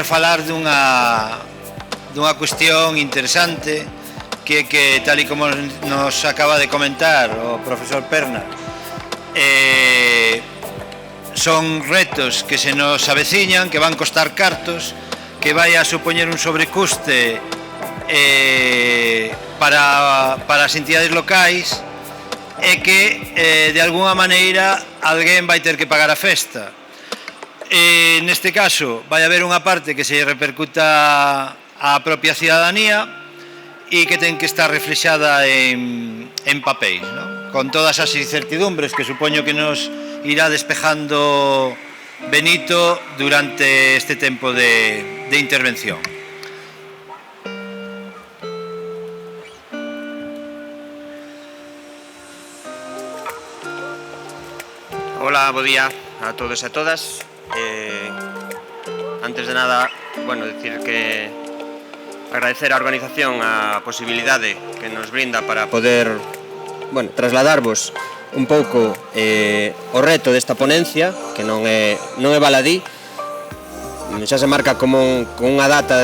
Falar dunha cuestión interesante que tal e como nos acaba de comentar o profesor Pernas, son retos que se nos aveciñan, que van costar cartos, que vai a supoñer un sobrecuste para as entidades locais e que de alguna maneira alguén vai ter que pagar a festa. Neste caso vai haber unha parte que se repercuta á propia cidadanía e que ten que estar reflexada en papéis, ¿no? Con todas as incertidumbres que supoño que nos irá despejando Benito durante este tempo de intervención. Hola, bo día a todos e a todas. Antes de nada, decir que agradecer á organización a posibilidade que nos brinda para poder trasladarvos un pouco o reto desta ponencia, que non é baladí. Xa se marca como unha data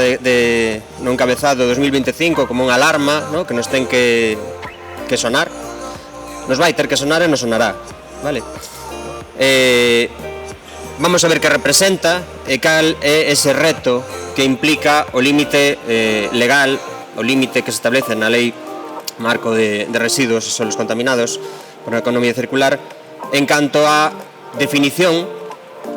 no encabezado 2025, como unha alarma, ¿no?, que nos ten que sonar. Nos vai ter que sonar e nos sonará, vale? Vamos a ver que representa e cal é ese reto que implica o límite legal, o límite que se establece na Lei Marco de Residuos e Solos Contaminados por a Economía Circular en canto á definición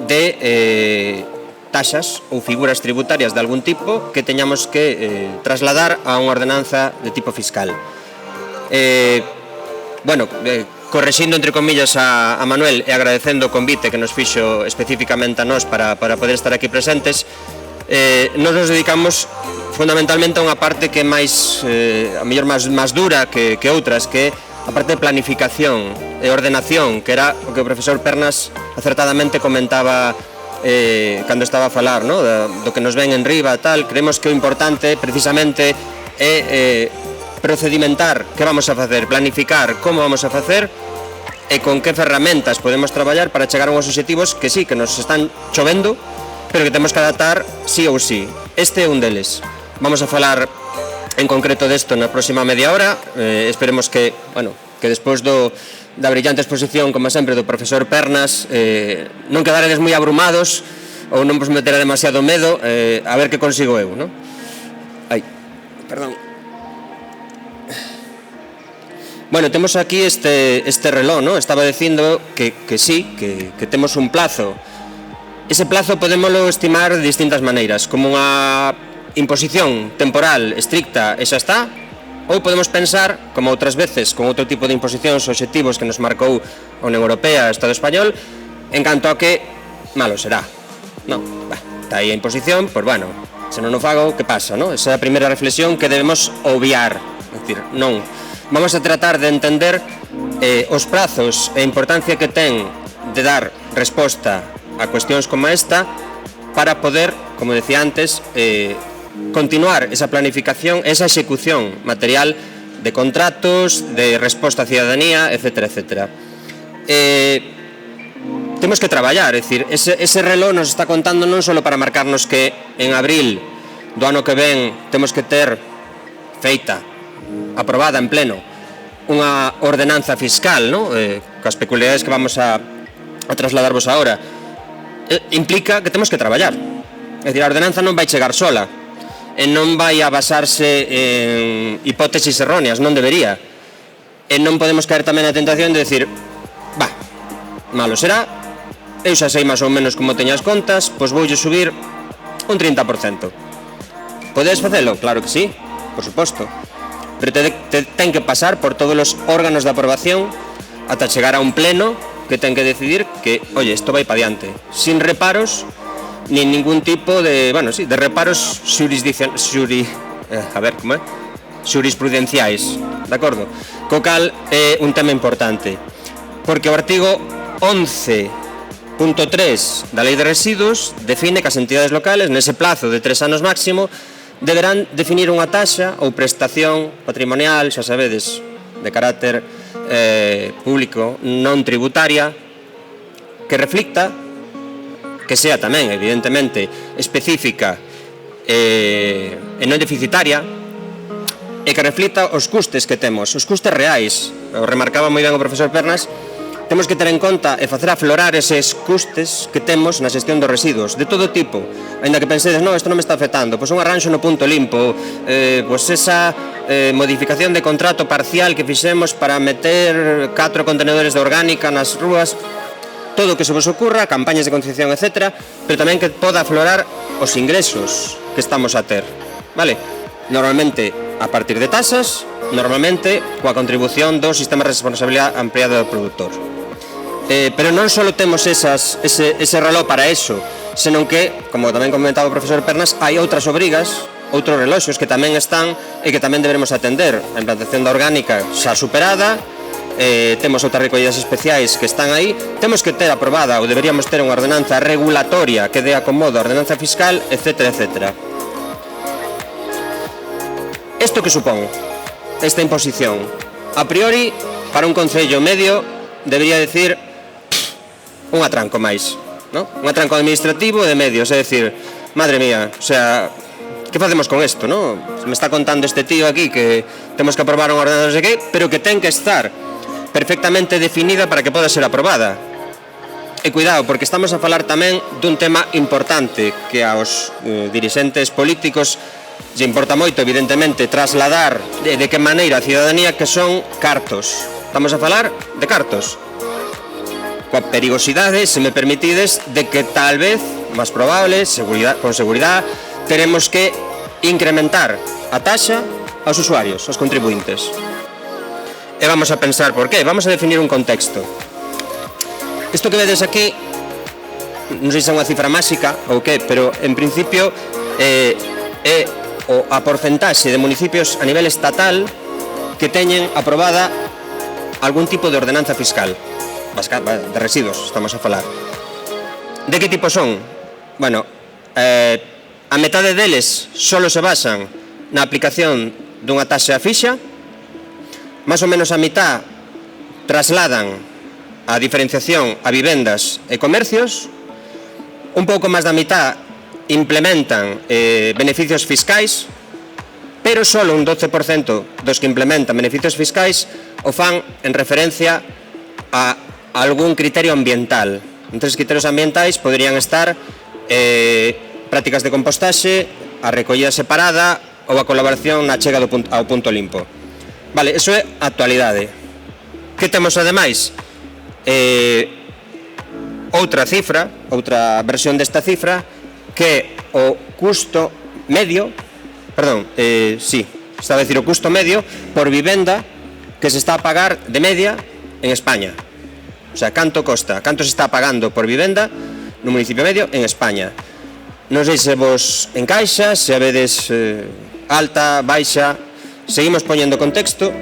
de taxas ou figuras tributarias de algún tipo que teñamos que trasladar a unha ordenanza de tipo fiscal. Correxindo entre comillas a Manuel e agradecendo o convite que nos fixo especificamente a nós para poder estar aquí presentes, nos dedicamos fundamentalmente a unha parte que é máis, a mellor máis dura que outras, que é a parte de planificación e ordenación, que era o que o profesor Pernas acertadamente comentaba cando estaba a falar, ¿no?, do que nos ven en riba e tal. Creemos que o importante precisamente é procedimentar que vamos a facer, planificar como vamos a facer e con que ferramentas podemos traballar para chegar a uns obxectivos que sí, que nos están chovendo, pero que temos que adaptar sí ou sí. Este é un deles. Vamos a falar en concreto desto na próxima media hora. Esperemos que despois da brillante exposición, como sempre, do profesor Pernas, non quedaredes moi abrumados ou non vos meterá demasiado medo, a ver que consigo eu, non? Perdón. Temos aquí este reloj, ¿no? Estaba dicindo que sí, que temos un plazo. Ese plazo podémoslo estimar de distintas maneiras, como unha imposición temporal estricta e xa está, ou podemos pensar, como outras veces, con outro tipo de imposicións ou obxectivos que nos marcou a Unión Europea e o Estado Español, en canto a que malo será. Non, está aí a imposición, se non o fago, que pasa, non? Esa é a primeira reflexión que debemos obviar. É dicir, non. Vamos a tratar de entender os prazos e a importancia que ten de dar resposta a cuestións como esta para poder, como decía antes, continuar esa planificación, esa execución material de contratos, de resposta á cidadanía, etcétera, etcétera. Temos que traballar, é dicir, ese reloj nos está contando non só para marcarnos que en abril do ano que ven temos que ter feita, aprobada en pleno, unha ordenanza fiscal, ¿no?, coas peculiaridades que vamos a trasladarvos agora, implica que temos que traballar. É dicir, a ordenanza non vai chegar sola e non vai a basarse en hipótesis erróneas, non debería. E non podemos caer tamén na tentación de decir, malo será, eu xa sei máis ou menos como teño as contas, pois voulle subir un 30%. Podedes facelo? Claro que sí, por suposto. Pero ten que pasar por todos os órganos de aprobación ata chegar a un pleno que ten que decidir que, isto vai pa diante, sin reparos ni ningún tipo de, de reparos xurisprudenciais, de acordo? Co cal é un tema importante, porque o artigo 11.3 da Lei de Residuos define que as entidades locales, nese plazo de 3 anos máximo, deberán definir unha taxa ou prestación patrimonial, xa sabedes, de carácter público non tributaria, que reflicta, que sea tamén, evidentemente, específica e non deficitaria, e que reflita os custes que temos, os custes reais. O remarcaba moi ben o profesor Pernas. Temos que ter en conta e facer aflorar eses custes que temos na xestión dos residuos, de todo tipo. Ainda que pensedes, non, isto non me está afectando, pois un arranxo no punto limpo, pois esa modificación de contrato parcial que fixemos para meter 4 contenedores de orgánica nas rúas, todo o que se vos ocurra, campañas de concienciación, etc., pero tamén que poda aflorar os ingresos que estamos a ter, vale? Normalmente a partir de tasas, normalmente coa contribución do sistema de responsabilidade ampliada do produtor. Pero non só temos ese reloj para eso, senón que, como tamén comentaba o profesor Pernas, hai outras obrigas, outros reloxos que tamén están e que tamén deberemos atender. A implantación da orgánica xa superada, temos outras recollidas especiais que están aí, temos que ter aprobada ou deberíamos ter unha ordenanza regulatoria que dé acomodo a ordenanza fiscal, etc., etc. Isto que supón esta imposición? A priori, para un concello medio, debería decir un atranco máis, ¿no? Un atranco administrativo de medios, é dicir, madre mía, o sea, que facemos con isto, ¿no? Me está contando este tío aquí que temos que aprobar unha ordenanza non sei que, pero que ten que estar perfectamente definida para que poda ser aprobada. E cuidado, porque estamos a falar tamén dun tema importante que aos dirixentes políticos lle importa moito, evidentemente, trasladar de que maneira a ciudadanía, que son cartos. Estamos a falar de cartos. Coa perigosidade, se me permitides, de que tal vez, máis probable, con seguridade, teremos que incrementar a taxa aos usuarios, aos contribuintes. E vamos a pensar por qué. Vamos a definir un contexto. Isto que vedes aquí, non sei se é unha cifra máxica ou que, pero en principio é a porcentaxe de municipios a nivel estatal que teñen aprobada algún tipo de ordenanza fiscal de residuos, estamos a falar. De que tipo son? Bueno, a metade deles solo se basan na aplicación dunha taxa fixa, máis ou menos a mitad trasladan a diferenciación a vivendas e comercios, un pouco máis da mitad implementan beneficios fiscais, pero só un 12% dos que implementan beneficios fiscais o fan en referencia a algún criterio ambiental. Entre os criterios ambientais poderían estar prácticas de compostaxe, a recollida separada ou a colaboración na chega ao punto limpo. Vale, eso é a actualidade. Que temos ademais? Outra cifra, outra versión desta cifra, que o custo medio, estaba a decir o custo medio por vivenda que se está a pagar de media en España. O sea, canto costa, canto se está pagando por vivenda no municipio medio en España. Non sei se vos encaixa, se a vedes alta, baixa. Seguimos poñendo contexto.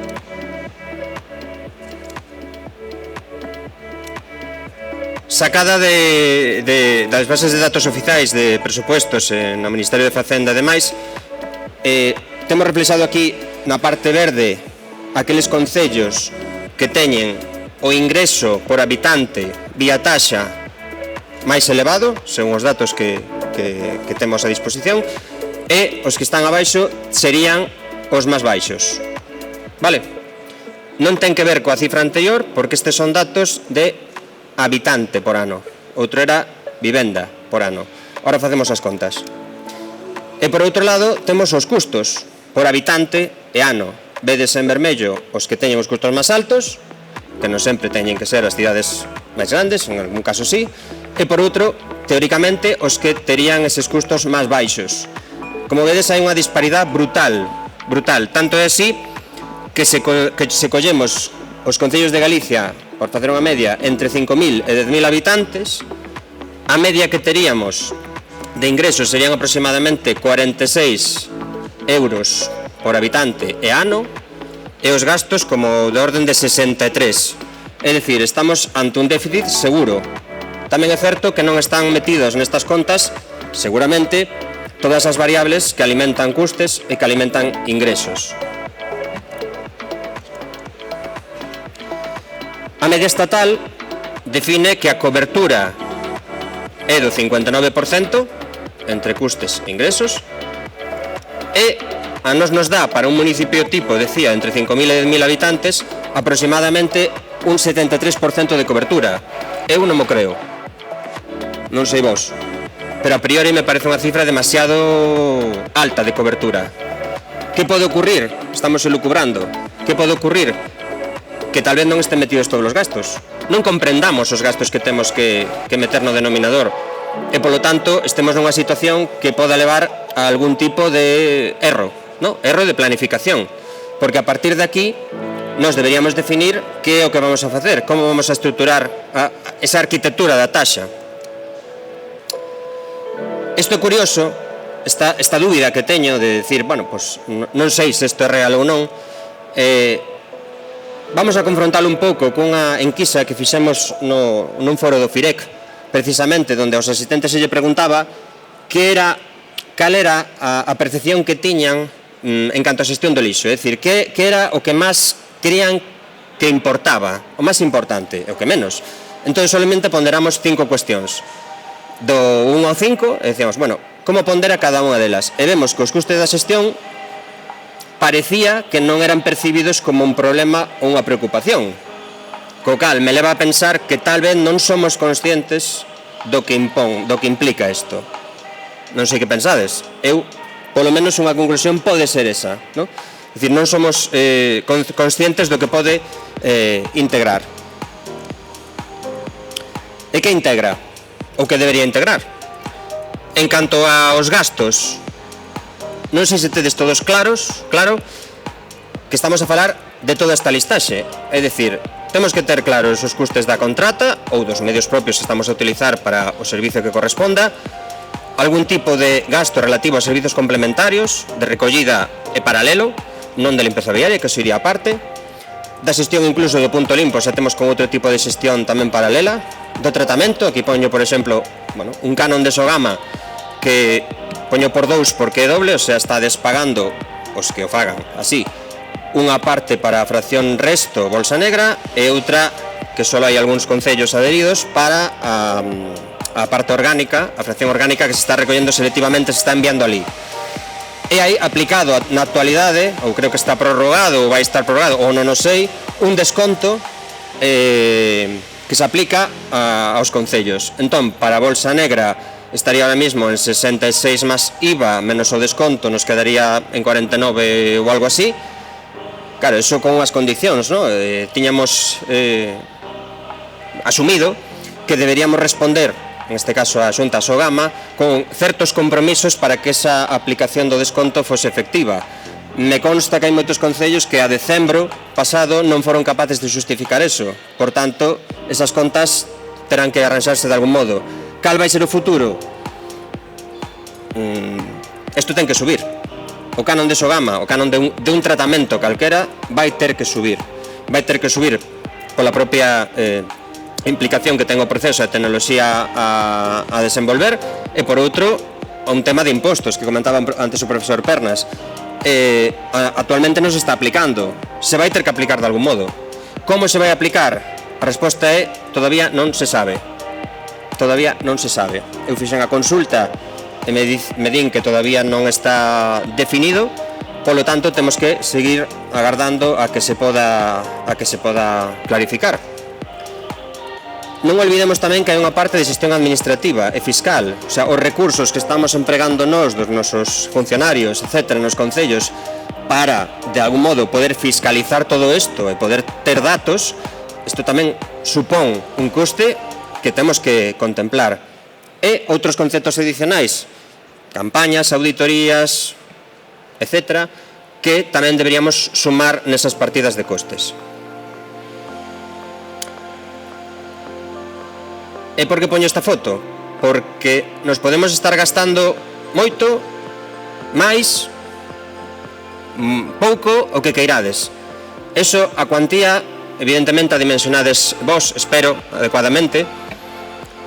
Sacada das bases de datos oficiais de presupuestos no Ministerio de Facenda e demais, temos reflexado aquí na parte verde aqueles concellos que teñen o ingreso por habitante vía taxa máis elevado, según os datos que temos a disposición, e os que están abaixo serían os máis baixos. Vale? Non ten que ver coa cifra anterior, porque estes son datos de habitante por ano, outro era vivenda por ano. Ahora facemos as contas. E por outro lado temos os custos por habitante e ano. Vedes en vermello os que teñen os custos máis altos, que non sempre teñen que ser as cidades máis grandes, en algún caso sí, e por outro, teóricamente, os que terían eses custos máis baixos. Como vedes, hai unha disparidade brutal, tanto é así que se collemos os concellos de Galicia, por facer unha media, entre 5.000 e 10.000 habitantes, a media que teríamos de ingresos serían aproximadamente 46 euros por habitante e ano, e os gastos como de orden de 63. É dicir, estamos ante un déficit seguro. Tamén é certo que non están metidos nestas contas, seguramente, todas as variables que alimentan custes e que alimentan ingresos. A media estatal define que a cobertura é do 59% entre custes e ingresos, E a nos dá para un municipio tipo, decía, entre 5.000 e 10.000 habitantes, aproximadamente un 73% de cobertura. Eu non mo creo. Non sei vos. Pero a priori me parece unha cifra demasiado alta de cobertura. Que pode ocurrir? Estamos elucubrando. Que pode ocurrir? Que tal vez non estén metidos todos os gastos. Non comprendamos os gastos que temos que meter no denominador. E, polo tanto, estemos nunha situación que poda levar a algún tipo de erro, ¿no? Erro de planificación. Porque a partir de aquí nos deberíamos definir que é o que vamos a facer, como vamos a estruturar esa arquitectura da taxa. Isto é curioso, esta dúbida que teño de decir, bueno, pues non sei se isto é real ou non. Vamos a confrontalo un pouco cunha enquisa que fixemos nun foro do FIREC, precisamente, onde aos asistentes se lle preguntaba cal era a percepción que tiñan en canto a xestión do lixo, é dicir, que era o que máis querían que importaba, o máis importante, o que menos. Entón, solamente ponderamos 5 cuestións. Do 1 ao 5, e decíamos, bueno, como pondera cada unha delas? E vemos que os custes da xestión parecía que non eran percibidos como un problema ou unha preocupación. Co cal, me leva a pensar que tal vez non somos conscientes do que implica isto. Non sei que pensades. Eu, polo menos, unha conclusión pode ser esa, non? É dicir, non somos conscientes do que pode integrar. E que integra? O que debería integrar? En canto aos gastos, non sei se tedes todos claro que estamos a falar de toda esta listaxe. É dicir, temos que ter claros os custes da contrata ou dos medios propios que estamos a utilizar para o servicio que corresponda, algún tipo de gasto relativo a servicios complementarios, de recollida e paralelo, non de limpeza viaria, que se iría aparte, da xestión incluso do punto limpo, se temos con outro tipo de xestión tamén paralela, do tratamento, aquí poño, por exemplo, un canon de Sogama que poño por 2 porque é doble, o sea, está despagando os que o fagan así, unha parte para a fracción resto, bolsa negra, e outra que só hai algúns concellos adheridos para a parte orgánica, a fracción orgánica que se está recollendo selectivamente, se está enviando ali. E aí, aplicado na actualidade, ou creo que está prorrogado, ou vai estar prorrogado, ou non o sei, un desconto que se aplica aos concellos. Entón, para a bolsa negra estaría ahora mismo en 66 más IVA menos o desconto, nos quedaría en 49 ou algo así. Claro, eso con unhas condicións, ¿no? Tiñamos asumido que deberíamos responder, en este caso a Xunta Sogama, con certos compromisos para que esa aplicación do desconto fose efectiva. Me consta que hai moitos concellos que a decembro pasado non foron capaces de justificar eso. Por tanto, esas contas terán que arranxarse de algún modo. Cal vai ser o futuro? Isto ten que subir. O canon de Sogama, o canon de un tratamento calquera, vai ter que subir. Vai ter que subir pola propia implicación que ten o proceso e tecnoloxía a desenvolver, e por outro, un tema de impostos que comentaba antes o profesor Pernas. Actualmente non se está aplicando, se vai ter que aplicar de algún modo. Como se vai aplicar? A resposta é, todavía non se sabe. Todavía non se sabe. Eu fixen a consulta e me din que todavía non está definido, polo tanto temos que seguir agardando a que se poda clarificar. Non olvidemos tamén que hai unha parte de xestión administrativa e fiscal, o sea, os recursos que estamos empregando nós, dos nosos funcionarios, etc., nos concellos, para, de algún modo, poder fiscalizar todo isto e poder ter datos, isto tamén supón un coste que temos que contemplar. E outros conceptos adicionais, campañas, auditorías, etc., que tamén deberíamos sumar nesas partidas de costes. E por que poño esta foto? Porque nos podemos estar gastando moito, máis, pouco, o que queirades. Eso, a cuantía, evidentemente a dimensionades vos, espero, adecuadamente,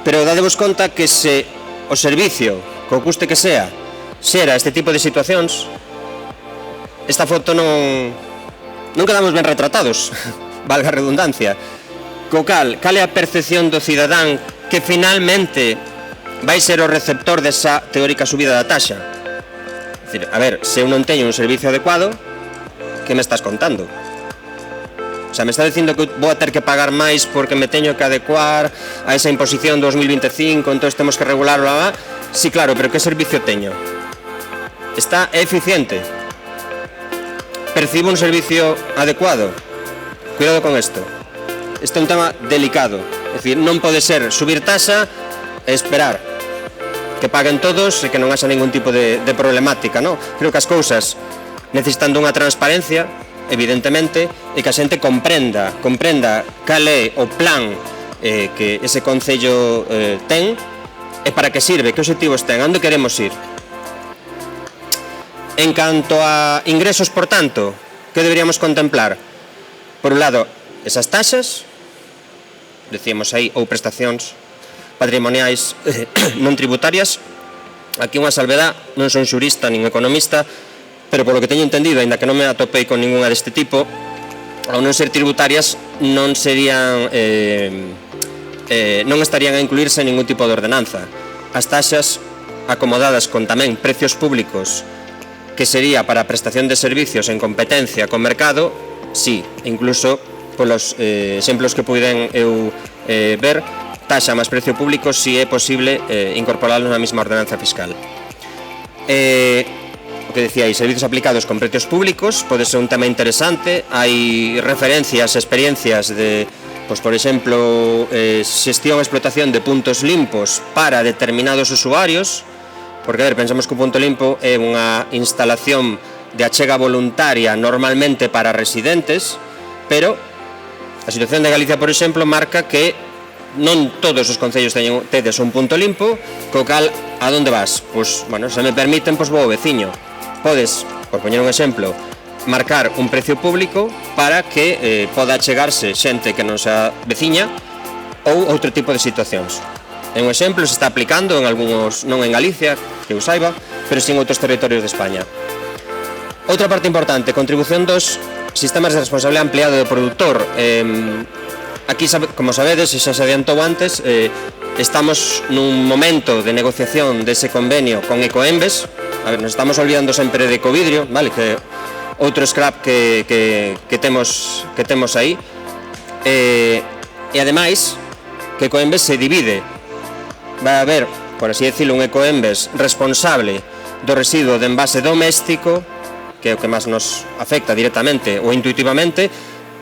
pero dadevos conta que se o servicio, co custe que sea, xera este tipo de situacións, esta foto non quedamos ben retratados, valga a redundancia. Co cal é a percepción do cidadán que finalmente vai ser o receptor desa teórica subida da taxa? É dicir, a ver, se eu non teño un servicio adecuado, que me estás contando? O sea, me está dicindo que vou a ter que pagar máis porque me teño que adecuar a esa imposición 2025, entón temos que regular, blá, blá. Sí, claro, pero que servicio teño? Está eficiente? Percibo un servicio adecuado? Cuidado con isto. Este é un tema delicado. É dicir, non pode ser subir taxa e esperar que paguen todos e que non haxa ningún tipo de problemática, non? Creo que as cousas necesitan dunha transparencia, evidentemente, e que a xente comprenda cal é o plan que ese concello ten e para que sirve, que obxectivos ten, onde queremos ir. En canto a ingresos, por tanto, que deberíamos contemplar? Por un lado, esas taxas, decíamos aí, ou prestacións patrimoniais non tributarias. Aquí unha salvedad, non son xurista nin economista, pero polo que teño entendido, aínda que non me atopei con ninguna deste tipo, ao non ser tributarias non serían non estarían a incluirse en ningún tipo de ordenanza. As taxas acomodadas con tamén precios públicos, que sería para prestación de servicios en competencia con mercado, sí, incluso polos exemplos que puiden eu ver, taxa máis precio público si é posible incorporarlo na mesma ordenanza fiscal. O que decía aí, servicios aplicados con precios públicos pode ser un tema interesante. Hai referencias, experiencias de, pues, por exemplo, xestión e explotación de puntos limpos para determinados usuarios, porque, a ver, pensamos que un punto limpo é unha instalación de achega voluntaria normalmente para residentes, pero a situación de Galicia, por exemplo, marca que non todos os concellos tedes un punto limpo, co cal, a donde vas? Pois, bueno, se me permiten, pois vou ao veciño. Podes, por poñer un exemplo, marcar un precio público para que poda achegarse xente que non sea veciña ou outro tipo de situacións. É un exemplo, se está aplicando en algúns, non en Galicia, que eu saiba, pero si en outros territorios de España. Outra parte importante, contribución dos sistemas de responsabilidade ampliado do produtor. Aquí, como sabedes, e xa se adiantou antes, estamos nun momento de negociación dese convenio con Ecoembes. A ver, nos estamos olvidando sempre de Ecovidrio, vale, que outro scrap que temos aí. E ademais, que Ecoembes se divide. Vai haber, por así decirlo, un Ecoembes responsable do residuo de envase doméstico, que é o que máis nos afecta directamente ou intuitivamente,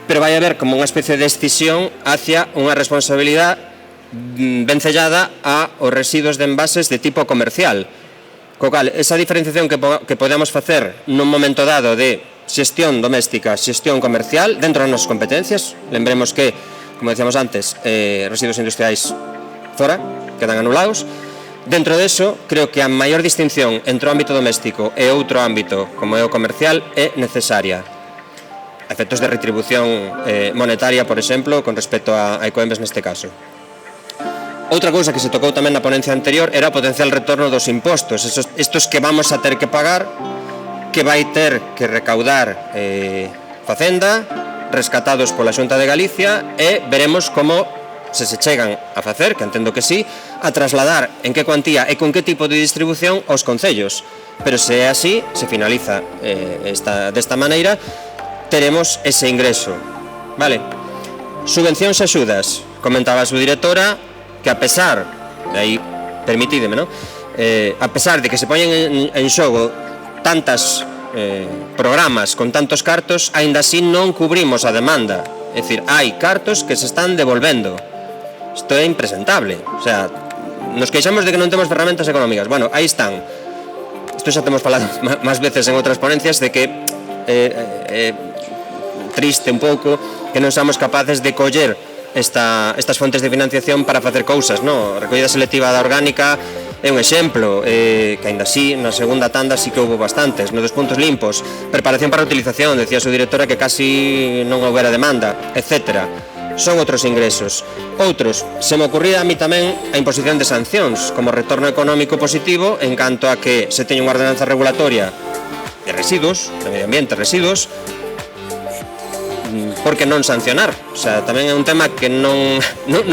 pero vai haber como unha especie de escisión hacia unha responsabilidade vencellada aos residuos de envases de tipo comercial. Co cal, esa diferenciación que podemos facer nun momento dado de xestión doméstica, xestión comercial, dentro das nosas competencias, lembremos que, como decíamos antes, residuos industriais fora, quedan anulados. Dentro deso, creo que a maior distinción entre o ámbito doméstico e outro ámbito, como é o comercial, é necesaria. Efectos de retribución monetaria, por exemplo, con respecto a Ecoembes neste caso. Outra cousa que se tocou tamén na ponencia anterior era o potencial retorno dos impostos, estos que vamos a ter que pagar, que vai ter que recaudar Facenda, rescatados pola Xunta de Galicia, e veremos como se chegan a facer, que entendo que sí, a trasladar en que cuantía e con que tipo de distribución aos concellos. Pero se é así, se finaliza desta maneira, teremos ese ingreso. Vale. Subvencións e axudas. Comentaba a súa directora que a pesar, de aí, permitídeme, non? A pesar de que se poñen en xogo tantas programas con tantos cartos, aínda así non cubrimos a demanda. É dicir, hai cartos que se están devolvendo. Isto é impresentable. O sea, nos queixamos de que non temos ferramentas económicas. Bueno, aí están. Isto xa temos falado máis veces en outras ponencias de que triste un pouco que non somos capaces de coller estas fontes de financiación para facer cousas, no? Recollida selectiva da orgánica é un exemplo, que aínda así na segunda tanda sí que houve bastantes, no dos puntos limpos, preparación para a utilización, decía a súa directora que casi non houbera demanda, etc. Son outros ingresos. Outros, se me ocurría a mí tamén a imposición de sancións como retorno económico positivo en canto a que se teña unha ordenanza regulatoria de residuos, de medio ambiente, residuos, por que non sancionar? O sea, tamén é un tema que non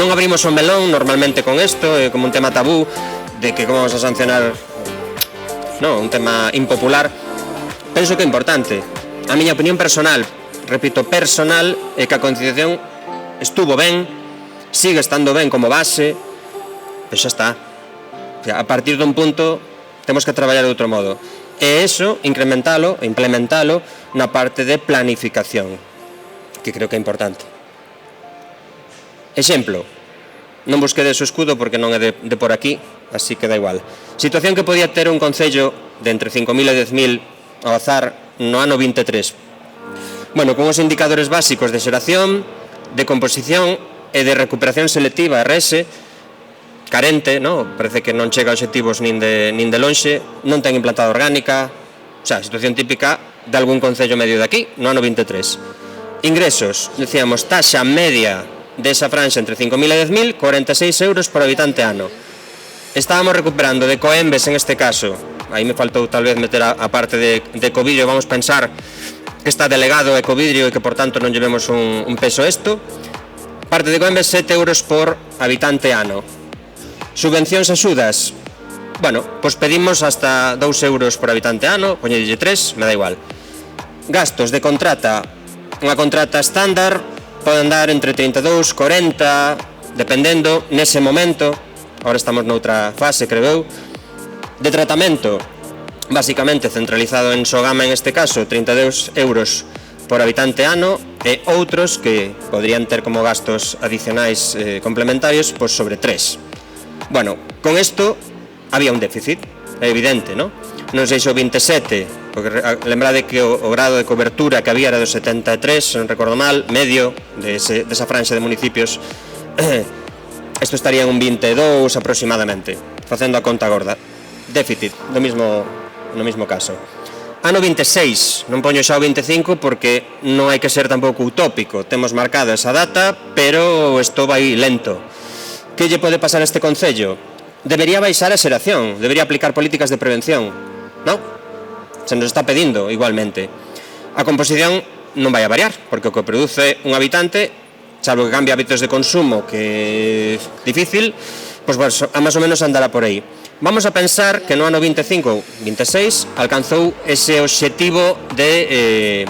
abrimos o melón normalmente con isto, é como un tema tabú de que como vamos a sancionar non? Un tema impopular. Penso que é importante. A miña opinión personal, repito, personal, é que a conciliación estuvo ben, sigue estando ben como base, pero xa está. A partir dun punto temos que traballar de outro modo. E eso, incrementalo, implementalo na parte de planificación, que creo que é importante. Exemplo, non busquedes o escudo porque non é de por aquí, así que da igual. Situación que podía ter un concello de entre 5.000 e 10.000 ao azar no ano 23. Bueno, con os indicadores básicos de xeración, de composición e de recuperación selectiva, RS, carente, no? Parece que non chega a obxectivos nin de lonxe, non ten implantada orgánica, o sea, situación típica de algún concello medio de aquí, no ano 23. Ingresos, decíamos, taxa media desa franxa entre 5.000 e 10.000, 46 euros por habitante ano. Estábamos recuperando de Coembes en este caso, aí me faltou tal vez meter a parte de Ecovidrio, vamos pensar que está delegado Ecovidrio e que por tanto non llevemos un peso esto. Parte de Coembes 7 euros por habitante ano. Subvencións e axudas, bueno, pois pedimos hasta 2 euros por habitante ano, poñedelle 3, me dá igual. Gastos de contrata, unha contrata estándar pode andar entre 32, 40, dependendo nese momento, agora estamos noutra fase, creo eu. De tratamento, basicamente centralizado en Sogama en este caso, 32 euros por habitante ano, e outros que podrían ter como gastos adicionais complementarios, pois sobre 3. Bueno, con isto había un déficit, é evidente, non? Non sei se o 27, porque lembrade que o grado de cobertura que había era do 73, se non recordo mal, medio desa franxa de municipios. Isto estaría en un 22 aproximadamente, facendo a conta gorda. Déficit, no mismo caso. Ano 26, non poño xa o 25 porque non hai que ser tampouco utópico. Temos marcada esa data, pero isto vai lento. Que lle pode pasar a este concello? Debería baixar a xeración, debería aplicar políticas de prevención, non? Se nos está pedindo igualmente. A composición non vai a variar, porque o que produce un habitante, salvo que cambie hábitos de consumo, que é difícil, pois a máis ou menos andará por aí. Vamos a pensar que no ano 25 ou 26 alcanzou ese obxectivo de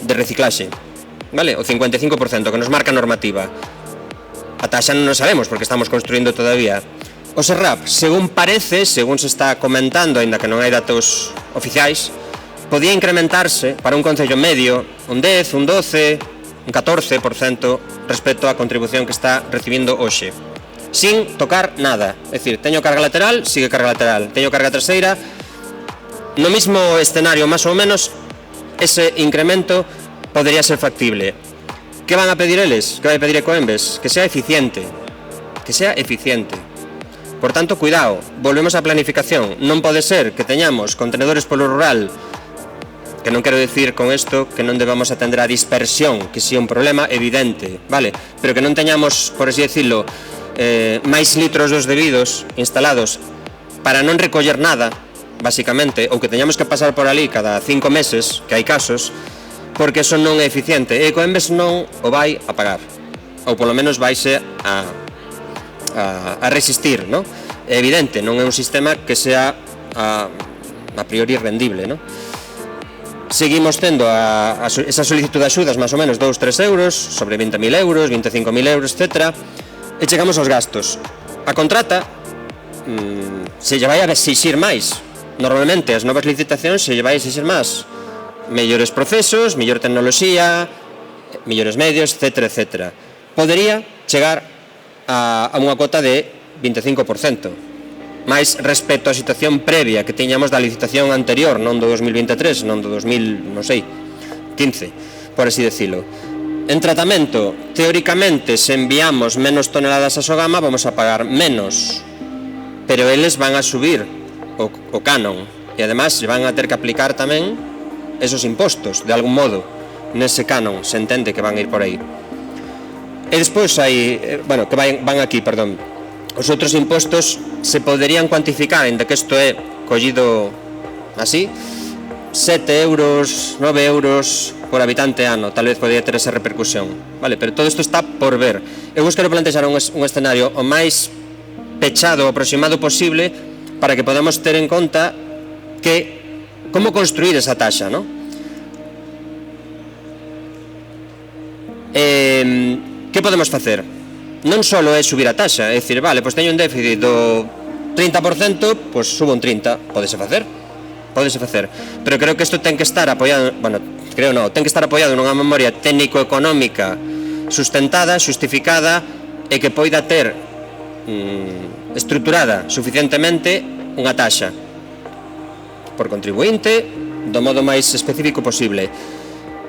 reciclaxe, vale? O 55% que nos marca a normativa. A taxa non nos sabemos porque estamos construindo todavía. O SERRAP, según parece, según se está comentando, aínda que non hai datos oficiais, podía incrementarse para un concello medio un 10, un 12, un 14% respecto á contribución que está recibindo hoxe, sin tocar nada. É dicir, teño carga lateral, sigue carga lateral, teño carga traseira. No mismo escenario, máis ou menos, ese incremento podería ser factible. Que van a pedir eles? Que vai pedir Ecoembes? Que sea eficiente. Que sea eficiente. Por tanto, cuidado, volvemos á planificación. Non pode ser que teñamos contenedores polo rural, que non quero decir con isto que non debamos atender a dispersión, que si é un problema evidente, vale? Pero que non teñamos, por así decirlo, máis litros dos debidos instalados para non recoller nada, basicamente, ou que teñamos que pasar por ali cada 5 meses, que hai casos, porque eso non é eficiente. E Ecoembes non o vai a pagar, ou polo menos vaise a resistir, non? É evidente, non é un sistema que sea a priori rendible, non? Seguimos tendo esa solicitud de axudas máis ou menos 2-3 euros, sobre 20.000 euros, 25.000 euros, etc. E chegamos aos gastos. A contrata se lle vai a exixir máis. Normalmente as novas licitacións se lle vai a exixir máis. Mellores procesos, mellor tecnoloxía, mellores medios, etc. etc. Podería chegar a unha cota de 25%, máis respecto á situación previa que tiñamos da licitación anterior, non do 2023, non do 2015, por así decirlo. En tratamento, teóricamente, se enviamos menos toneladas a Sogama, vamos a pagar menos, pero eles van a subir o canon, e además van a ter que aplicar tamén esos impostos, de algún modo, nese canon, se entende que van a ir por aí. E despois hai, bueno, que van aquí, perdón. Os outros impostos se poderían cuantificar, ainda que isto é collido así, 7 euros, 9 euros por habitante ano, tal vez podría ter esa repercusión, vale? Pero todo isto está por ver. Eu vos quero plantexar un escenario o máis pechado, aproximado posible, para que podamos ter en conta como construir esa taxa, non? Que podemos facer? Non só é subir a taxa, é dicir, vale, pois teño un déficit do 30%, pois subo un 30%, pódese facer, pero creo que isto ten que estar apoiado, ten que estar apoiado nunha memoria técnico-económica sustentada, xustificada e que poida ter estruturada suficientemente unha taxa por contribuinte do modo máis específico posible.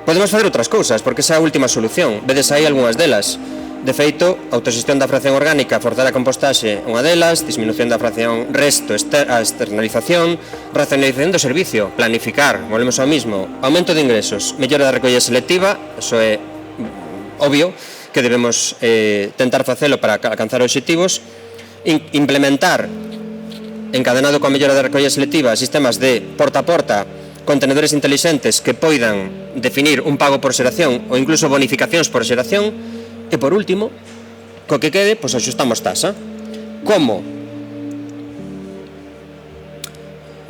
Podemos facer outras cousas, porque esa é a última solución, vedes aí algunhas delas. De feito, autoxestión da fracción orgánica, forzar a compostaxe, unha delas, disminución da fracción resto, a externalización, racionalización do servicio, planificar, volvemos ao mismo, aumento de ingresos, mellora da recollida selectiva, eso é obvio que debemos tentar facelo para alcanzar obxectivos, implementar, encadenado coa mellora da recollida selectiva, sistemas de porta a porta, contenedores intelixentes que poidan definir un pago por xeración ou incluso bonificacións por xeración. E por último, co que quede, pois axustamos taxa. Como?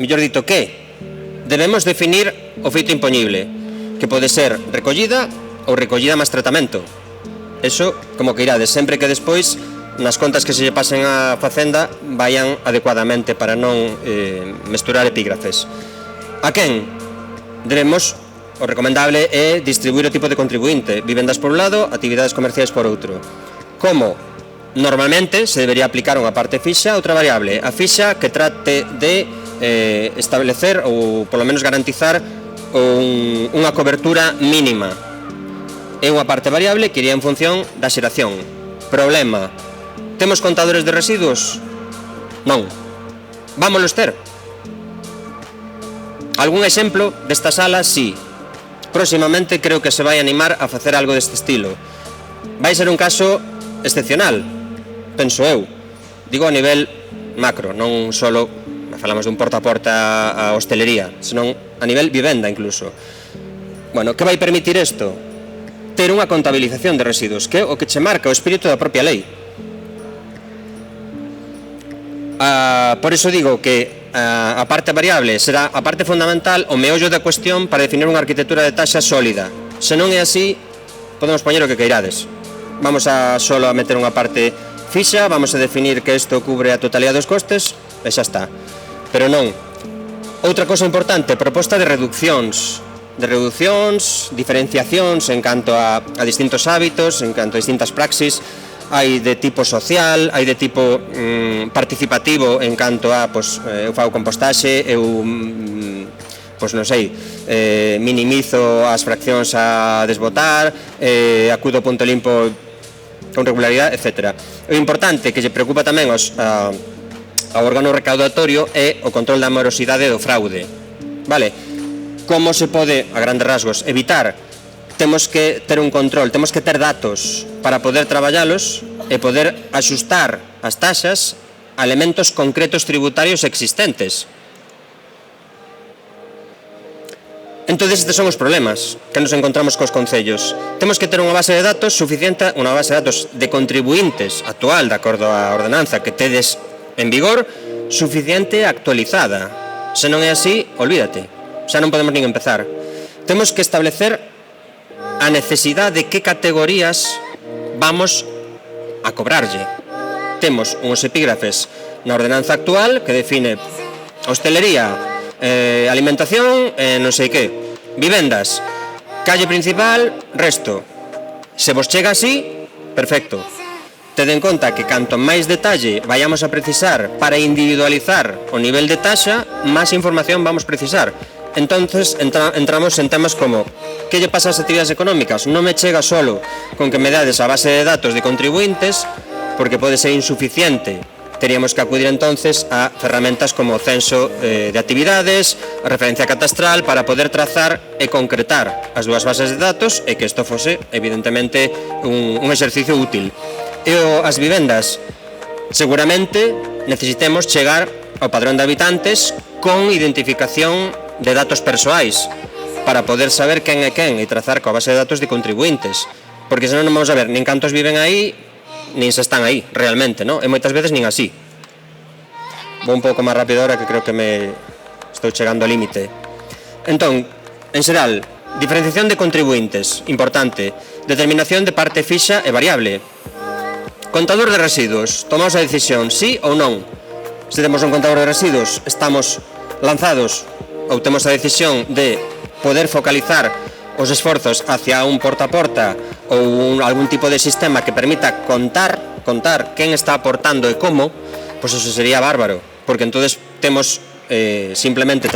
Mellor dito que debemos definir o feito impoñible, que pode ser recollida ou recollida máis tratamento. Eso, como que irades, sempre que despois nas contas que se lle pasen á Facenda vayan adecuadamente para non mesturar epígrafes. A quen? Debemos, o recomendable é distribuir o tipo de contribuinte, vivendas por un lado, actividades comerciais por outro. Como? Normalmente se debería aplicar unha parte fixa e outra variable. A fixa que trate de establecer ou polo menos garantizar unha cobertura mínima. E unha parte variable que iría en función da xeración. Problema: temos contadores de residuos? Non. Vámonos ter. Algún exemplo desta sala, sí. Próximamente creo que se vai animar a facer algo deste estilo. Vai ser un caso excepcional, penso eu. Digo a nivel macro, non só falamos dun porta a porta a hostelería, senón a nivel vivenda incluso. Bueno, que vai permitir isto? Ter unha contabilización de residuos, que é o que che marca o espírito da propia lei. Por iso digo que a parte variable será a parte fundamental, o meollo da cuestión para definir unha arquitectura de taxa sólida. Se non é así, podemos poñer o que queirades. Vamos a solo a meter unha parte fixa, vamos a definir que isto cubre a totalidade dos costes e xa está. Pero non. Outra cosa importante, proposta de reduccións, diferenciacións en canto a distintos hábitos, en canto a distintas praxis. Hai de tipo social, hai de tipo participativo en canto a, eu fago compostaxe, eu, non sei, minimizo as fraccións a desbotar, acudo ao punto limpo con regularidade, etc. O importante que lle preocupa tamén ao órgano recaudatorio é o control da morosidade e do fraude. Vale? Como se pode, a grandes rasgos, evitar? Temos que ter un control, temos que ter datos para poder traballalos e poder axustar as taxas a elementos concretos tributarios existentes. Entón, estes son os problemas que nos encontramos cos concellos. Temos que ter unha base de datos suficiente, unha base de datos de contribuintes actual, de acordo á ordenanza que tedes en vigor, suficiente e actualizada. Se non é así, olvídate, xa non podemos nin empezar. Temos que establecer a necesidade de que categorías vamos a cobrarlle. Temos uns epígrafes na ordenanza actual que define hostelería, alimentación, non sei que, vivendas, calle principal, resto. Se vos chega así, perfecto. Ted en conta que canto máis detalle vayamos a precisar para individualizar o nivel de taxa, máis información vamos precisar. Entonces entramos en temas como que lle pasa ás actividades económicas? Non me chega solo con que me dades a base de datos de contribuintes, porque pode ser insuficiente. Teríamos que acudir entonces a ferramentas como o censo de actividades, a referencia catastral, para poder trazar e concretar as dúas bases de datos e que isto fose, evidentemente, un exercicio útil. E as vivendas, seguramente necesitemos chegar ao padrón de habitantes con identificación de datos persoais para poder saber quen é quen e trazar coa base de datos de contribuintes, porque senón non vamos a ver nin cantos viven aí nin se están aí realmente, non? E moitas veces nin así. vou un pouco máis rápido ahora que creo que me estou chegando ao límite. Entón, en xeral, diferenciación de contribuintes, importante. Determinación de parte fixa e variable. Contador de residuos, tomamos a decisión, sí ou non. Se temos un contador de residuos, estamos lanzados ou temos a decisión de poder focalizar os esforzos hacia un porta a porta ou algún tipo de sistema que permita contar quen está aportando e como, pois eso sería bárbaro, porque entonces temos simplemente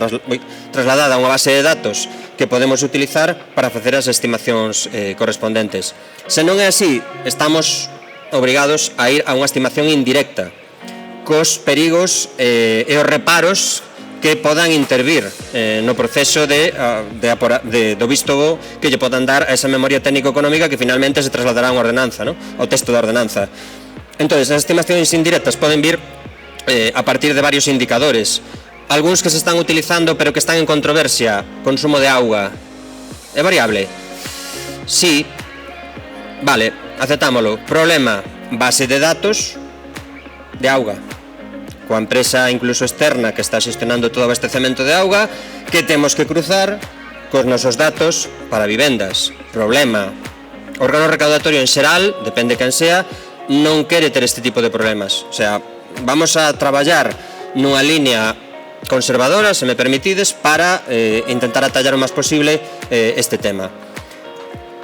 trasladada a unha base de datos que podemos utilizar para facer as estimacións correspondentes. Se non é así, estamos obrigados a ir a unha estimación indirecta, cos perigos e os reparos que podan intervir no proceso do visto que lle podan dar a esa memoria técnico-económica que finalmente se trasladará a unha ordenanza, ¿no? Ao texto da ordenanza. Entón, as estimacións indirectas poden vir a partir de varios indicadores. Algúns que se están utilizando pero que están en controversia. Consumo de auga. É variable? Sí. Vale, aceptámolo. Problema, base de datos de auga. Coa empresa incluso externa que está xestionando todo o abastecemento de auga, que temos que cruzar cos nosos datos para vivendas. Problema, órgano recaudatorio en xeral, depende quen sea, non quere ter este tipo de problemas. O sea, vamos a traballar nunha línea conservadora, se me permitides, para intentar atallar o máis posible este tema.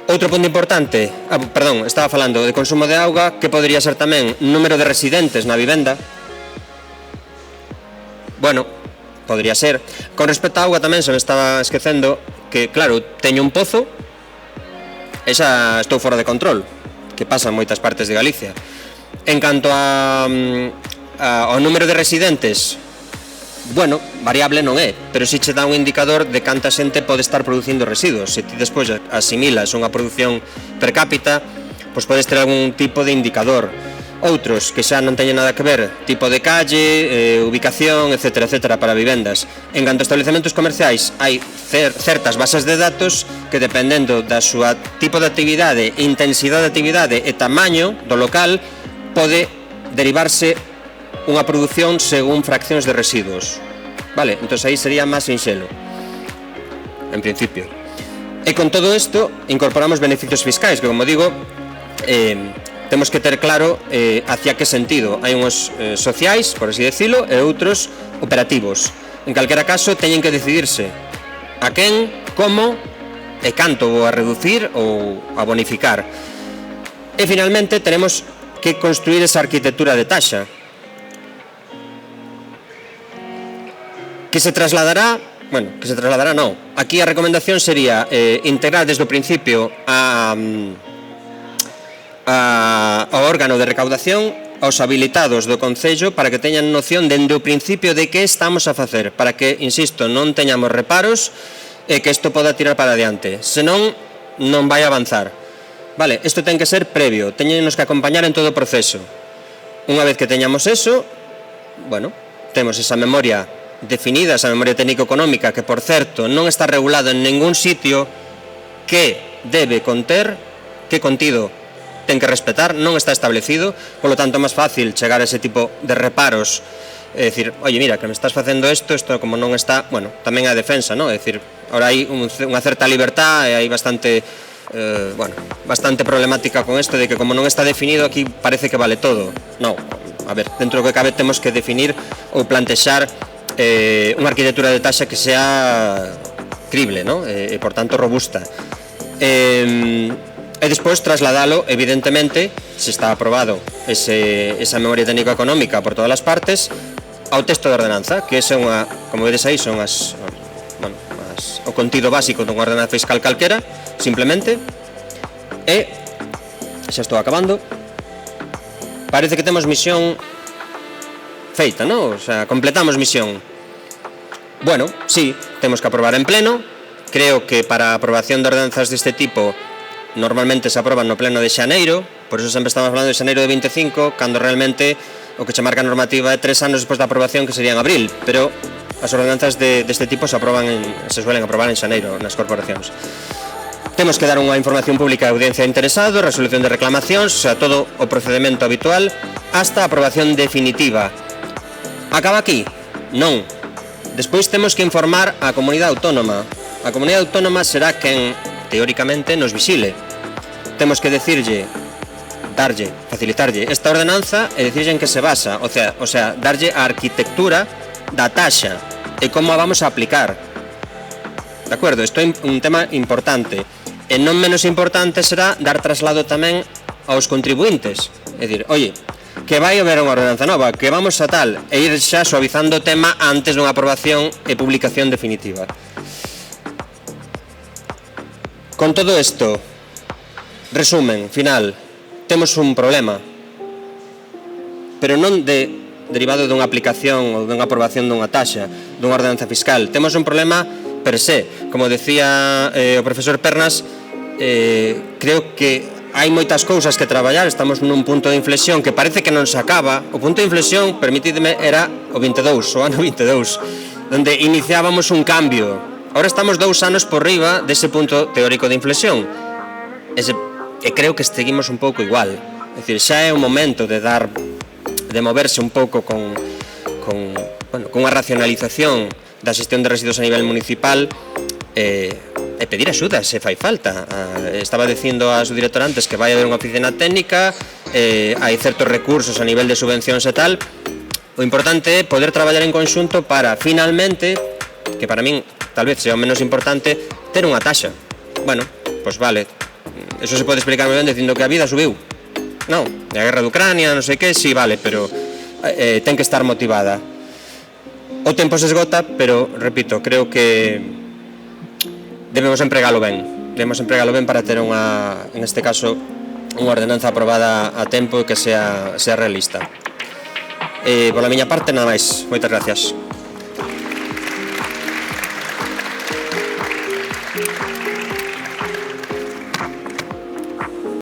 Outro punto importante, estaba falando de consumo de auga, que podría ser tamén número de residentes na vivenda. Bueno, podría ser. Con respecto á auga tamén se me estaba esquecendo que, claro, teño un pozo e xa estou fora de control, que pasa en moitas partes de Galicia. En canto ao número de residentes, bueno, variable non é, pero si che dá un indicador de canta xente pode estar producindo residuos. Se ti despois asimilas unha produción per cápita, pois podes ter algún tipo de indicador. Outros que xa non teñen nada que ver, tipo de calle, ubicación, etcétera, etcétera, para vivendas. En canto a establecementos comerciais, hai certas bases de datos que, dependendo da súa tipo de actividade, intensidade de actividade e tamaño do local, pode derivarse unha produción según fraccións de residuos. Vale, entón aí sería máis sinxelo, en principio. E con todo isto, incorporamos beneficios fiscais, que, como digo, temos que ter claro hacia que sentido. Hai uns sociais, por así decirlo, e outros operativos. En calquera caso, teñen que decidirse a quen, como e canto vou a reducir ou a bonificar. E finalmente, tenemos que construir esa arquitectura de taxa que se trasladará, non. Aquí a recomendación sería integrar desde o principio ao órgano de recaudación aos habilitados do Concello para que teñan noción dende o principio de que estamos a facer, para que, insisto, non teñamos reparos e que isto poda tirar para adiante. Senón, non vai avanzar. Vale, isto ten que ser previo, teñenos que acompañar en todo o proceso. Unha vez que teñamos eso, bueno, temos esa memoria definida, esa memoria técnico-económica, que, por certo, non está regulado en ningún sitio, que debe conter, que contido ten que respetar, non está establecido, polo tanto é máis fácil chegar a ese tipo de reparos, é dicir, oye, mira, que me estás facendo isto como non está, bueno, tamén a defensa, non? É dicir, ahora hai unha certa libertad e hai bastante problemática con isto de que como non está definido aquí parece que vale todo. Non, a ver, dentro do que cabe temos que definir ou plantexar unha arquitectura de taxa que sea crible, non? E por tanto robusta. E despois trasladalo, evidentemente, se está aprobado esa memoria técnico-económica por todas as partes, ao texto de ordenanza, que é unha, como vedes aí, son o contido básico dunha ordenanza fiscal calquera, simplemente, e xa estou acabando. Parece que temos misión feita, non? O sea, completamos misión. Bueno, sí, temos que aprobar en pleno. Creo que para a aprobación de ordenanzas deste tipo normalmente se aproban no pleno de xaneiro, por eso sempre estamos falando de xaneiro de 25, cando realmente o que che marca a normativa é 3 anos despois da aprobación, que sería en abril, pero as ordenanzas deste tipo se suelen aprobar en xaneiro nas corporacións. Temos que dar unha información pública a audiencia interesado, resolución de reclamacións, o sea, todo o procedimento habitual, hasta a aprobación definitiva. Acaba aquí? Non. Despois temos que informar a comunidade autónoma. A comunidade autónoma será quen, teóricamente, nos visile. Temos que decirlle, facilitarlle esta ordenanza e decirlle en que se basa, o sea, darlle a arquitectura da taxa e como a vamos a aplicar. De acordo? Isto é un tema importante. E non menos importante será dar traslado tamén aos contribuintes. É dicir, oye, que vai haber unha ordenanza nova, que vamos a tal, e ir xa suavizando o tema antes dunha aprobación e publicación definitiva. Con todo isto, resumen, final, temos un problema, pero non derivado dunha aplicación ou dunha aprobación dunha taxa, dunha ordenanza fiscal. Temos un problema per se. Como decía o profesor Pernas, creo que hai moitas cousas que traballar, estamos nun punto de inflexión que parece que non se acaba. O punto de inflexión, permitidme, era o 22, o ano 22, onde iniciábamos un cambio. Ahora estamos 2 anos por riba dese punto teórico de inflexión. E creo que seguimos un pouco igual. É dicir, xa é o momento de moverse un pouco con unha racionalización da xestión de residuos a nivel municipal e pedir axuda se fai falta. Estaba dicindo a subdirectora antes que vai haber unha oficina técnica, hai certos recursos a nivel de subvencións e tal. O importante é poder traballar en conxunto para, finalmente, que para min tal vez sea o menos importante, ter unha taxa. Bueno, pois vale, eso se pode explicar moi ben dicindo que a vida subiu. Non, a guerra de Ucrania, non sei que, sí, vale, pero ten que estar motivada. O tempo se esgota, pero, repito, creo que debemos empregalo ben para ter en este caso, unha ordenanza aprobada a tempo e que sea realista. Pola miña parte, nada máis. Moitas gracias.